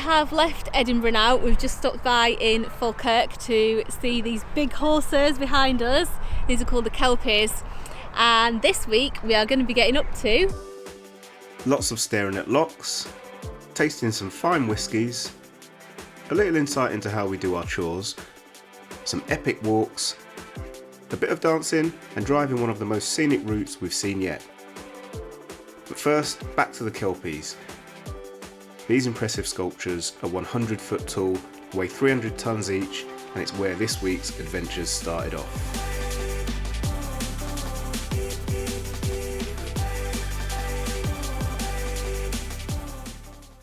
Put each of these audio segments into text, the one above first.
have left Edinburgh now. We've just stopped by in Falkirk to see these big horses behind us. These are called the Kelpies. And this week we are going to be getting up to... lots of staring at lochs, tasting some fine whiskies, a little insight into how we do our chores, some epic walks, a bit of dancing and driving one of the most scenic routes we've seen yet. But first, back to the Kelpies. These impressive sculptures are 100 foot tall, weigh 300 tonnes each, and it's where this week's adventures started off.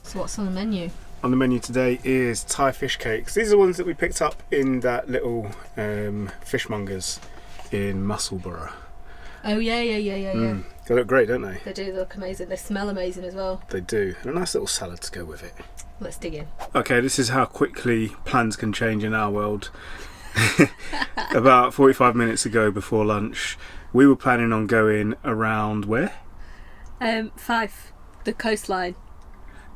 So what's on the menu? On the menu today is Thai fish cakes. These are the ones that we picked up in that little fishmongers in Musselburgh. Oh yeah. They look great, don't they? They do, they look amazing. They smell amazing as well. They do. And a nice little salad to go with it. Let's dig in. Okay, this is how quickly plans can change in our world. About 45 minutes ago before lunch, we were planning on going around where? Fife, the coastline.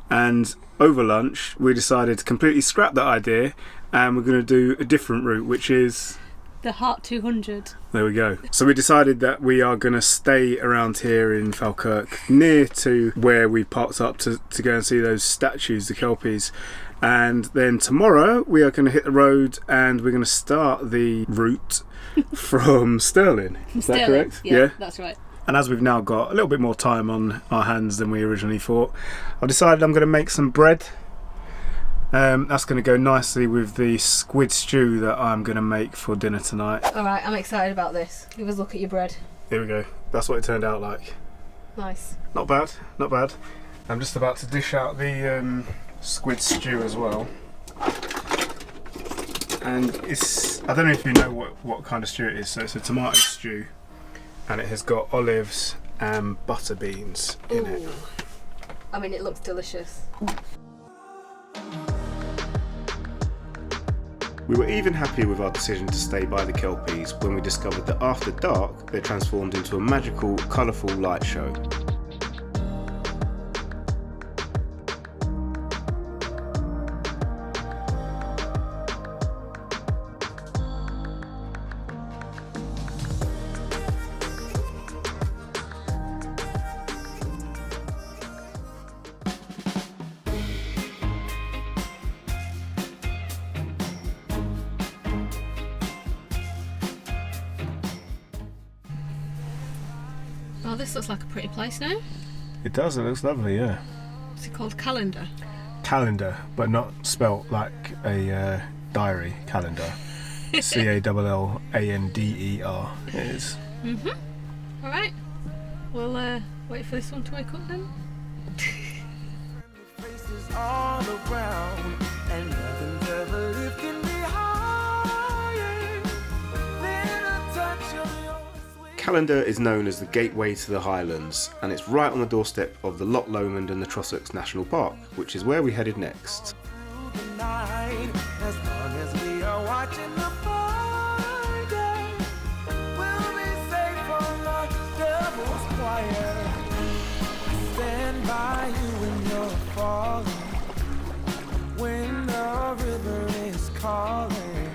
And over lunch, we decided to completely scrap that idea and we're going to do a different route, which is... the Heart 200. There we go. So we decided that we are going to stay around here in Falkirk, near to where we parked up to go and see those statues, the Kelpies. And then tomorrow we are going to hit the road and we're going to start the route from Stirling. Is that correct? Yeah, that's right. And as we've now got a little bit more time on our hands than we originally thought, I decided I'm going to make some bread. That's going to go nicely with the squid stew that I'm going to make for dinner tonight. Alright, I'm excited about this. Give us a look at your bread. Here we go. That's what it turned out like. Nice. Not bad, not bad. I'm just about to dish out the squid stew as well. And it's, I don't know if you know what kind of stew it is, so it's a tomato stew. And it has got olives and butter beans in it. I mean, it looks delicious. We were even happier with our decision to stay by the Kelpies when we discovered that after dark they transformed into a magical, colourful light show. Oh, this looks like a pretty place now. It does, it looks lovely, yeah. What's it called? Callander? Callander, but not spelt like a diary calendar. Callander. It is. Alright. We'll wait for this one to wake up then. All around, and nothing's ever lifting me higher than a touch of your sweet. Callander is known as the gateway to the Highlands, and it's right on the doorstep of the Loch, Lomond and the Trossachs National Park, which is where we headed next. Through the night, as long as we are watching the fire, we'll be safe from the devil's choir. I stand by you when you're falling, when the river is calling.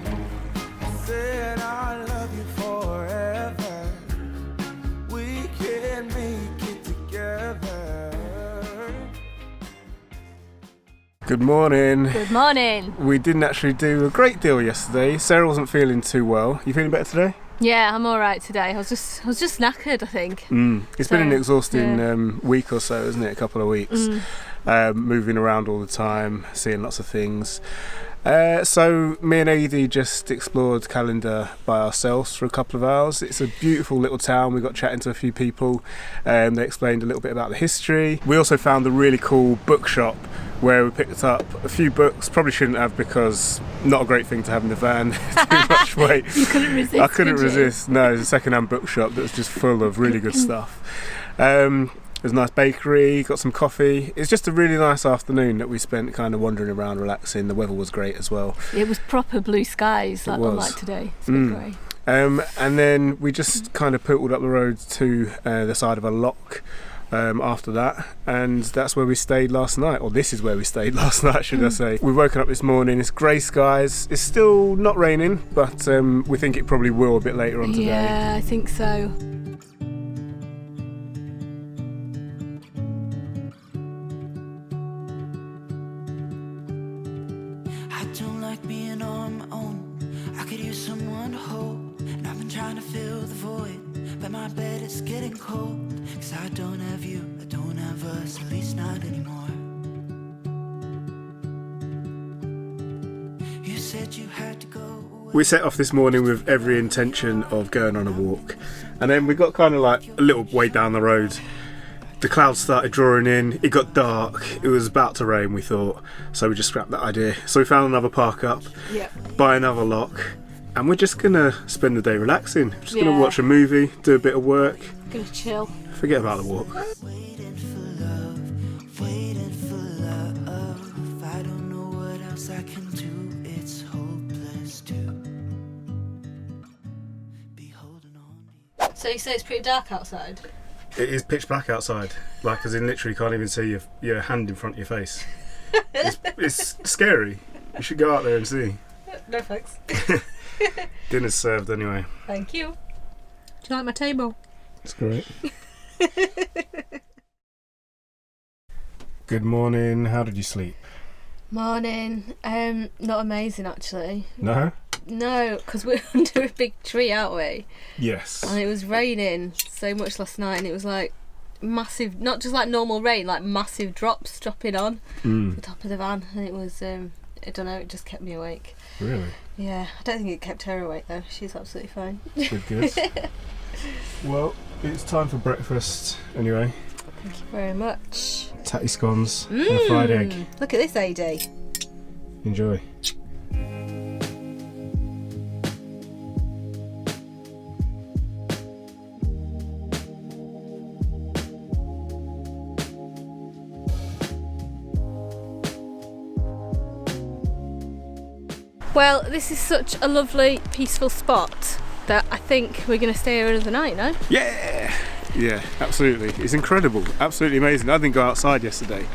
I said I love you forever. We can make it together. Good morning. Good morning. We didn't actually do a great deal yesterday. Sarah wasn't feeling too well. You feeling better today? Yeah, I'm alright today. I was just knackered, I think. It's been an exhausting week or so, isn't it? A couple of weeks. Moving around all the time, seeing lots of things. So me and Adi just explored Callander by ourselves for a couple of hours. It's a beautiful little town. We got chatting to a few people. They explained a little bit about the history. We also found a really cool bookshop where we picked up a few books. Probably shouldn't have, because not a great thing to have in the van. Too much weight. You couldn't resist. I couldn't resist. No, it's a second-hand bookshop that was just full of really good stuff. There's a nice bakery, got some coffee. It's just a really nice afternoon that we spent kind of wandering around, relaxing. The weather was great as well. It was proper blue skies, like unlike today. It's a bit grey. And then we just kind of pootled up the road to the side of a loch after that, and that's where we stayed last night, or this is where we stayed last night, should I say. We've woken up this morning, it's grey skies, it's still not raining, but we think it probably will a bit later on today. Yeah, I think so. I don't like being on my own. I could use someone to hold, and I've been trying to fill the void, but my bed is getting cold. 'Cause I don't have you, I don't have us, at least not anymore. You said you had to go away. We set off this morning with every intention of going on a walk, and then we got kind of like a little way down the road. The clouds started drawing in, it got dark, it was about to rain, we thought, so we just scrapped that idea. So we found another park up, buy another loch, and we're just gonna spend the day relaxing. Just gonna watch a movie, do a bit of work. Gonna chill. Forget about the walk. Waiting for love, waiting for love. I don't know what else I can do, it's hopeless to be holding on. So you say it's pretty dark outside? It is pitch black outside, like as in literally can't even see your hand in front of your face. It's scary. You should go out there and see. No thanks. Dinner's served anyway. Thank you. Do you like my table? It's great. Good morning. How did you sleep? Morning. Not amazing actually. No? No, because we're under a big tree, aren't we? Yes. And it was raining so much last night, and it was like massive, not just like normal rain, like massive drops dropping on the top of the van, and it was, I don't know, it just kept me awake. Really? Yeah, I don't think it kept her awake though. She's absolutely fine. Good. Well, it's time for breakfast anyway. Thank you very much. Tatty scones and a fried egg. Look at this, AD. Enjoy. Well, this is such a lovely, peaceful spot that I think we're going to stay here another night, no? Yeah, absolutely. It's incredible, absolutely amazing. I didn't go outside yesterday.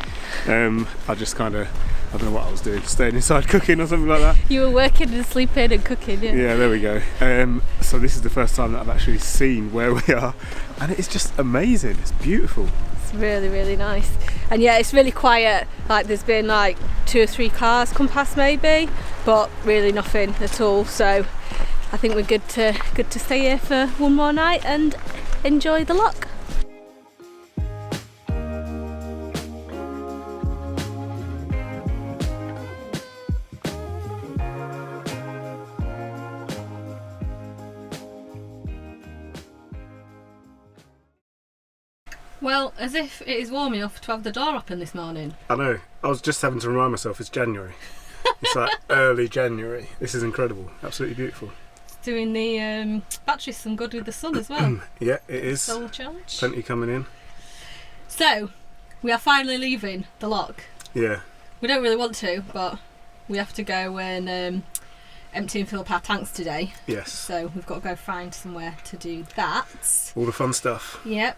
I just kind of, I don't know what I was doing, staying inside cooking or something like that. You were working and sleeping and cooking, yeah. Yeah, there we go. So this is the first time that I've actually seen where we are, and it's just amazing. It's beautiful. It's really, really nice. And yeah, it's really quiet. Like there's been like 2 or 3 cars come past maybe, but really nothing at all. So I think we're good to stay here for one more night and enjoy the loch. Well, as if it is warm enough to have the door open this morning. I know. I was just having to remind myself it's January. It's like early January. This is incredible. Absolutely beautiful. It's doing the batteries some good with the sun as well. Yeah, it is. Solar charge. Plenty coming in. So, we are finally leaving the loch. Yeah. We don't really want to, but we have to go and empty and fill up our tanks today. Yes. So we've got to go find somewhere to do that. All the fun stuff. Yep.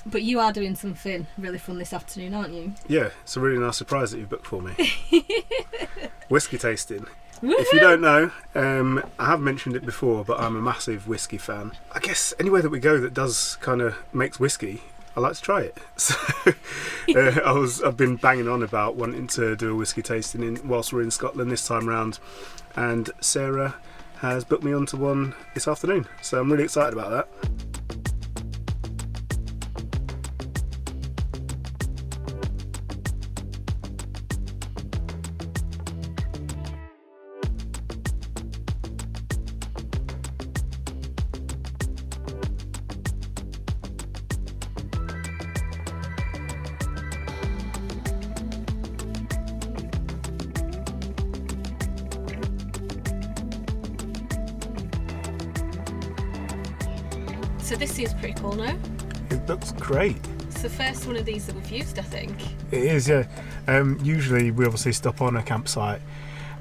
But you are doing something really fun this afternoon, aren't you? Yeah, it's a really nice surprise that you've booked for me. Whiskey tasting. Woo-hoo! If you don't know, I have mentioned it before, but I'm a massive whiskey fan. I guess anywhere that we go that does kind of makes whiskey, I like to try it. So I've been banging on about wanting to do a whiskey tasting whilst we're in Scotland this time round, and Sarah has booked me onto one this afternoon. So I'm really excited about that. So this is pretty cool now. It looks great. It's the first one of these that we've used, I think. It is, yeah. Usually we obviously stop on a campsite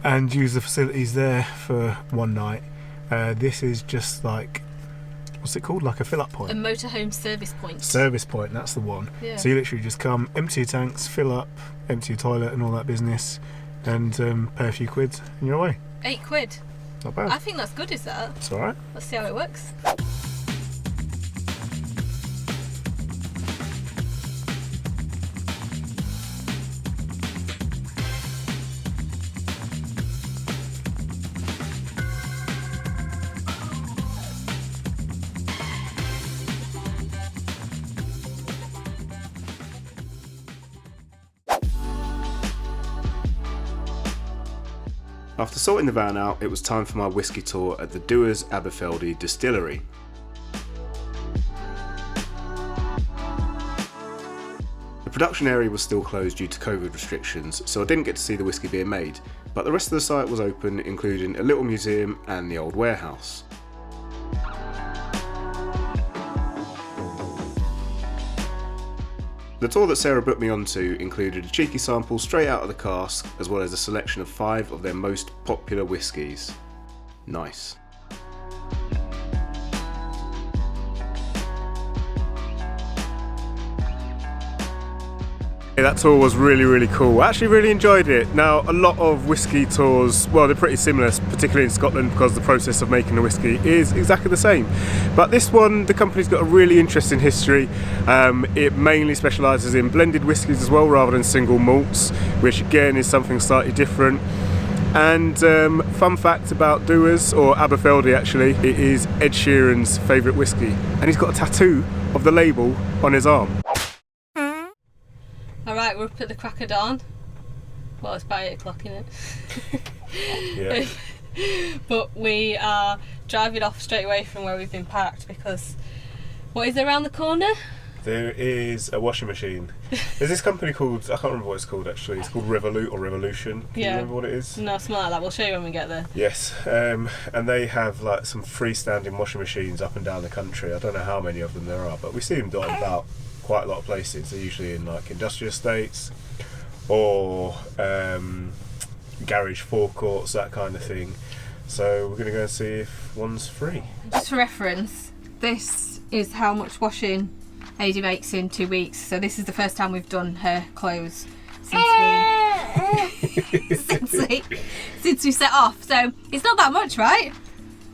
and use the facilities there for one night. This is just like what's it called? Like a fill-up point. A motorhome service point. Service point, that's the one. Yeah. So you literally just come, empty your tanks, fill up, empty your toilet and all that business, and pay a few quid and you're away. £8. Not bad. I think that's good, is that? It's alright. Let's see how it works. After sorting the van out, it was time for my whisky tour at the Dewars Aberfeldy Distillery. The production area was still closed due to COVID restrictions, so I didn't get to see the whisky being made, but the rest of the site was open, including a little museum and the old warehouse. The tour that Sarah booked me onto included a cheeky sample straight out of the cask, as well as a selection of 5 of their most popular whiskies. Nice. That tour was really cool. I actually really enjoyed it. Now, a lot of whisky tours, well, they're pretty similar, particularly in Scotland, because the process of making the whisky is exactly the same. But this one, the company's got a really interesting history. It mainly specialises in blended whiskies as well, rather than single malts, which again is something slightly different. And fun fact about Dewars, or Aberfeldy actually, it is Ed Sheeran's favourite whisky. And he's got a tattoo of the label on his arm. Alright, we're up at the crack of dawn. Well, it's about 8 o'clock, isn't it? Yeah. But we are driving off straight away from where we've been parked because what is around the corner? There is a washing machine. There's this company called, I can't remember what it's called actually, it's called Revolut or Revolution. Can you remember what it is? No, something like that. We'll show you when we get there. Yes, and they have like some freestanding washing machines up and down the country. I don't know how many of them there are, but we see them dotted about quite a lot of places. They're usually in like industrial estates or garage forecourts, that kind of thing. So we're going to go and see if one's free. Just for reference, this is how much washing Adi makes in 2 weeks. So this is the first time we've done her clothes since we set off. So it's not that much, right?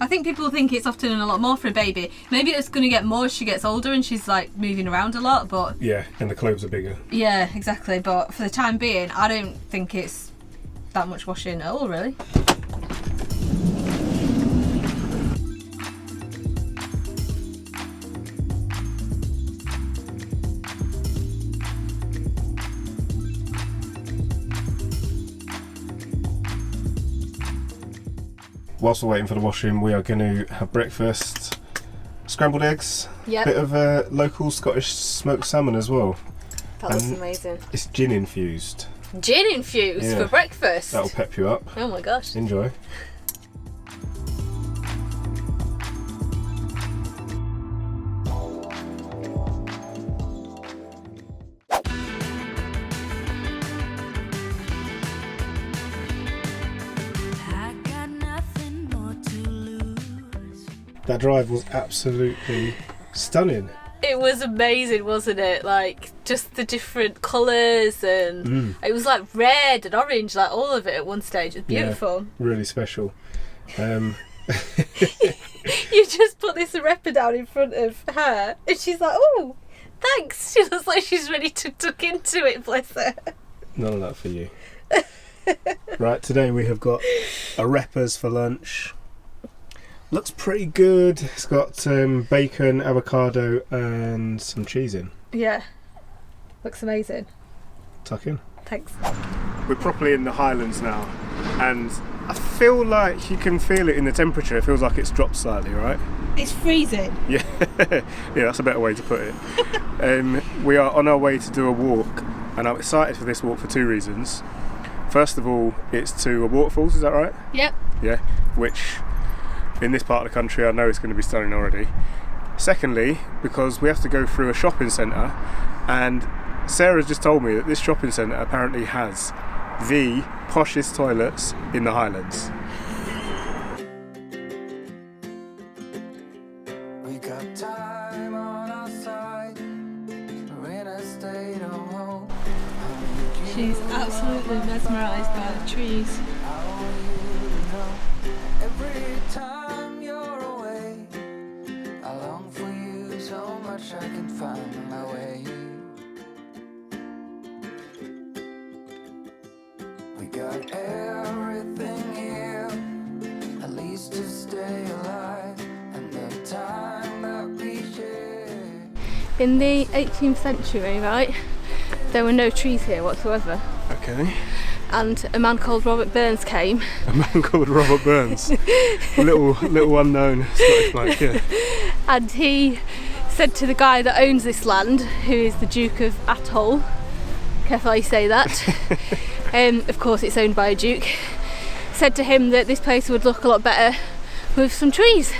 I think people think it's often a lot more for a baby. Maybe it's going to get more as she gets older and she's like moving around a lot, but... Yeah, and the clothes are bigger. Yeah, exactly. But for the time being, I don't think it's that much washing at all, really. Whilst we're waiting for the washing, we are going to have breakfast. Scrambled eggs, Yep. bit of local Scottish smoked salmon as well. That looks amazing. It's gin infused. Gin infused for breakfast? That'll pep you up. Oh my gosh. Enjoy. That drive was absolutely stunning. It was amazing, wasn't it? Like, just the different colours and it was like red and orange, like all of it at one stage. It was beautiful. Yeah, really special. You just put this Arepa down in front of her and she's like, oh, thanks. She looks like she's ready to tuck into it, bless her. None of that for you. Right, today we have got Arepas for lunch. Looks pretty good. It's got bacon, avocado and some cheese in. Yeah, looks amazing. Tuck in. Thanks. We're properly in the Highlands now and I feel like you can feel it in the temperature. It feels like it's dropped slightly, right? It's freezing. Yeah, yeah, that's a better way to put it. We are on our way to do a walk and I'm excited for this walk for 2 reasons. First of all, it's to a waterfalls, is that right? Yep. Yeah, which in this part of the country I know it's going to be stunning already. Secondly, because we have to go through a shopping centre and Sarah's just told me that this shopping centre apparently has the poshest toilets in the Highlands. We got mesmerised by the trees. Every time you're away, I long for you so much I can find my way. We got everything here, at least to stay alive, and the time that we share. In the 18th century, right, there were no trees here whatsoever. Okay. And a man called Robert Burns came. A man called Robert Burns. little unknown Scottish bloke, yeah. And he said to the guy that owns this land, who is the Duke of Atholl, careful how you say that, of course it's owned by a duke, said to him that this place would look a lot better with some trees.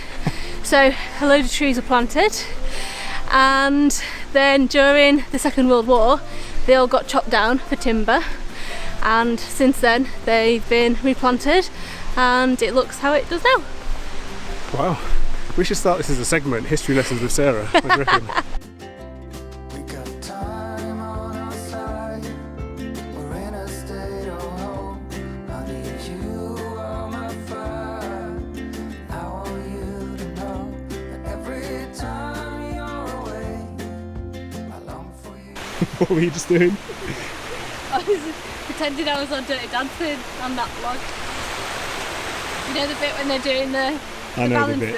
So a load of trees were planted, and then during the Second World War they all got chopped down for timber, and since then they've been replanted and it looks how it does now. Wow. We should start this as a segment, History Lessons with Sarah. What do you reckon? We got time on our side. We're in a state of hope. Honey, you are my fire. I want you to know that every time you're away, I long for you. What were you just doing? I was pretending I was on Dirty Dancing on that vlog. You know the bit when they're doing the I know the bit.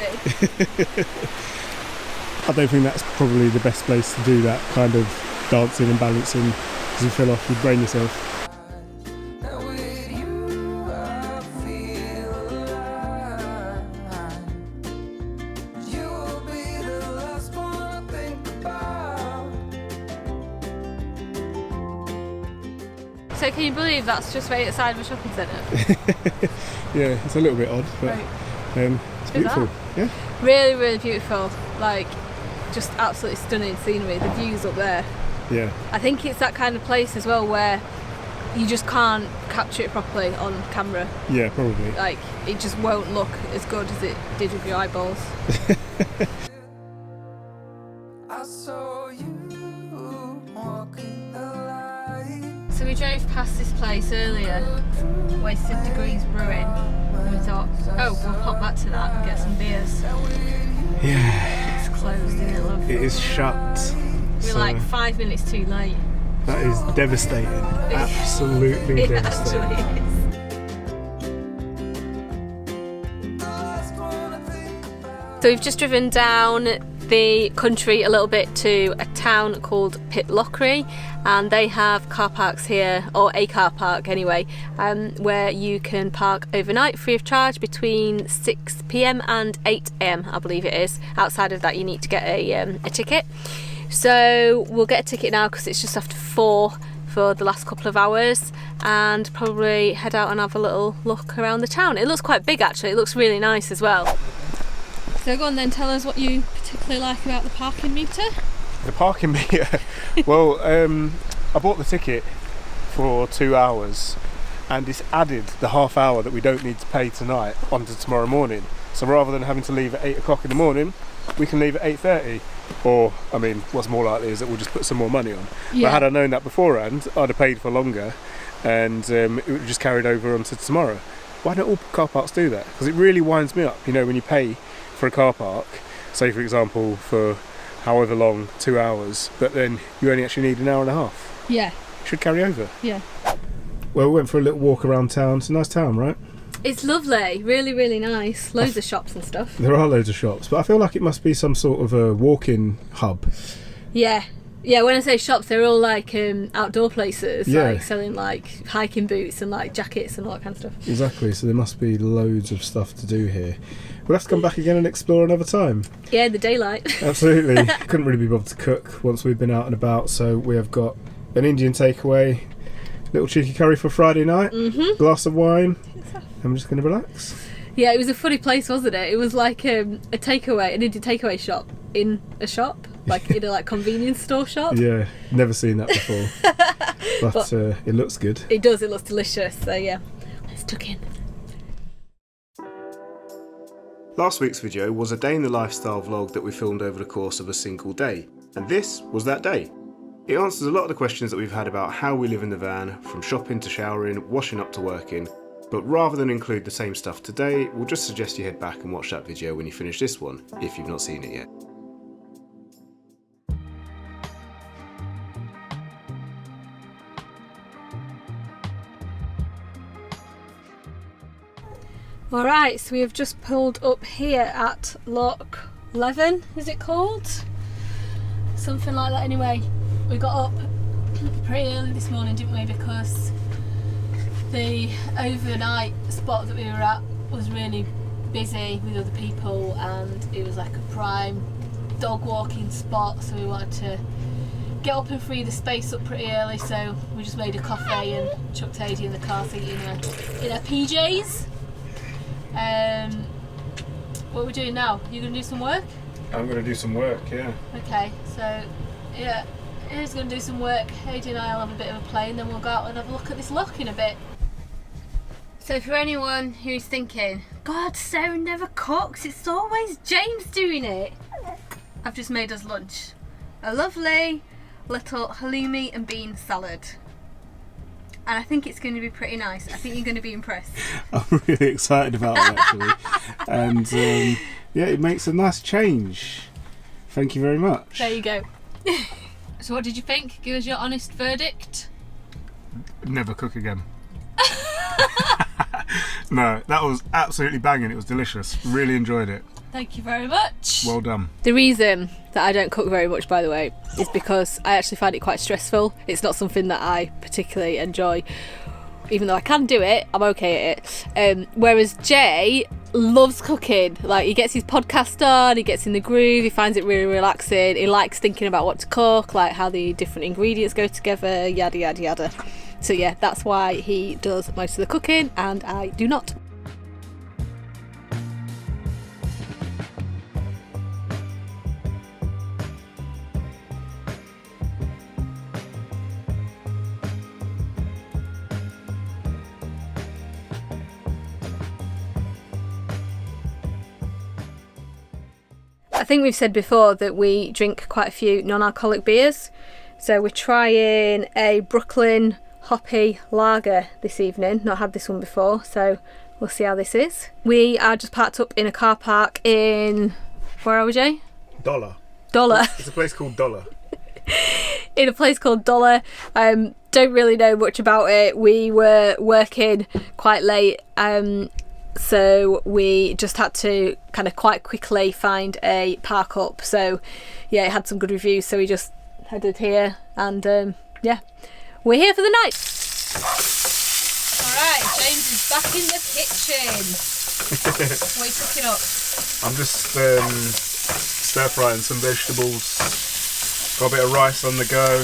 I don't think that's probably the best place to do that kind of dancing and balancing, because you feel off, you brain yourself. That with you I feel alive. You will be the last one I think about. So can you believe that's just right outside of a shopping centre? Yeah, it's a little bit odd, but Right. it's beautiful. Yeah. Really, really beautiful. Like, just absolutely stunning scenery. The views up there. Yeah. I think it's that kind of place as well where you just can't capture it properly on camera. Yeah, probably. Like, it just won't look as good as it did with your eyeballs. I saw you walking the light. So we drove past this place earlier, Wasted Degrees Brewing, and we thought, oh, we'll pop back to that and get some beers. Yeah. It's closed, isn't it, love? It is shut. We're like 5 minutes too late. That is devastating. Absolutely It devastating. actually is. So we've just driven down the country a little bit to a town called Pitlochry, and they have car parks here, or a car park anyway, where you can park overnight free of charge between 6 p.m. and 8 a.m. I believe it is. Outside of that you need to get a ticket. So we'll get a ticket now because it's just after 4 for the last couple of hours, and probably head out and have a little look around the town. It looks quite big actually, it looks really nice as well. So go on then, tell us what you particularly like about the parking meter. The parking meter? Well, I bought the ticket for 2 hours, and it's added the half hour that we don't need to pay tonight onto tomorrow morning. So rather than having to leave at 8 o'clock in the morning, we can leave at 8:30. Or, I mean, what's more likely is that we'll just put some more money on. Yeah. But had I known that beforehand, I'd have paid for longer, and it would have just carried over onto tomorrow. Why don't all car parks do that? Because it really winds me up, you know, when you pay for a car park, say for example for however long, 2 hours, but then you only actually need an hour and a half. Yeah. It should carry over. Yeah. Well, we went for a little walk around town. It's a nice town, right? It's lovely, really, really nice. Loads of shops and stuff. There are loads of shops, but I feel like it must be some sort of a walk-in hub. Yeah. Yeah, when I say shops, they're all like outdoor places, Yeah. like selling like hiking boots and like jackets and all that kind of stuff. Exactly, so there must be loads of stuff to do here. We'll have to come back again and explore another time. Yeah, in the daylight. Absolutely. Couldn't really be bothered to cook once we've been out and about, so we have got an Indian takeaway, little cheeky curry for Friday night, glass of wine, and we're just going to relax. Yeah, it was a funny place, wasn't it? It was like a takeaway, an Indian takeaway shop in a shop, like in a like convenience store shop. Yeah, never seen that before. but it looks good. It does, it looks delicious, so yeah, let's tuck in. Last week's video was a day in the lifestyle vlog that we filmed over the course of a single day, and this was that day. It answers a lot of the questions that we've had about how we live in the van, from shopping to showering, washing up to working. But rather than include the same stuff today, we'll just suggest you head back and watch that video when you finish this one, if you've not seen it yet. Alright, so we have just pulled up here at Loch 11, is it called? Something like that anyway. We got up pretty early this morning, didn't we, because the overnight spot that we were at was really busy with other people and it was like a prime dog walking spot, so we wanted to get up and free the space up pretty early, so we just made a coffee and chucked Adie in the car seat in her PJs. What are we doing now? You going to do some work? I'm going to do some work, yeah. Okay, so yeah, he's going to do some work. Adie and I will have a bit of a play and then we'll go out and have a look at this loch in a bit. So for anyone who's thinking, God, Sarah never cooks, it's always James doing it, I've just made us lunch. A lovely little halloumi and bean salad. And I think it's going to be pretty nice. I think you're going to be impressed. I'm really excited about it actually. And yeah, it makes a nice change. Thank you very much. There you go. So what did you think? Give us your honest verdict. Never cook again. No, that was absolutely banging. It was delicious. Really enjoyed it. Thank you very much. Well done. The reason that I don't cook very much, by the way, is because I actually find it quite stressful. It's not something that I particularly enjoy. Even though I can do it, I'm okay at it. Whereas Jay loves cooking. Like, he gets his podcast on, he gets in the groove, he finds it really relaxing. He likes thinking about what to cook, like how the different ingredients go together, yada yada yada. So yeah, that's why he does most of the cooking and I do not. I think we've said before that we drink quite a few non-alcoholic beers. So we're trying a Brooklyn hoppy lager this evening. Not had this one before, so we'll see how this is. We are just parked up in a car park in... Where are we, Jay? Dollar. It's a place called Dollar. In a place called Dollar. Don't really know much about it. We were working quite late, so we just had to kind of quite quickly find a park up. So yeah, it had some good reviews, so we just headed here and yeah, we're here for the night. Alright, James is back in the kitchen. What are you cooking up? I'm just stir frying some vegetables. Got a bit of rice on the go.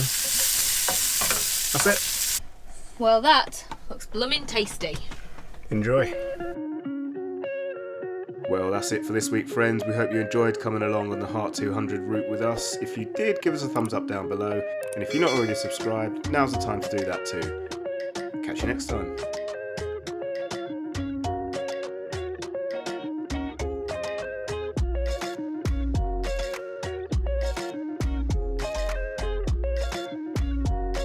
That's it. Well, that looks blooming tasty. Enjoy. Well, that's it for this week, friends. We hope you enjoyed coming along on the Heart 200 route with us. If you did, give us a thumbs up down below. And if you're not already subscribed, now's the time to do that too. Catch you next time.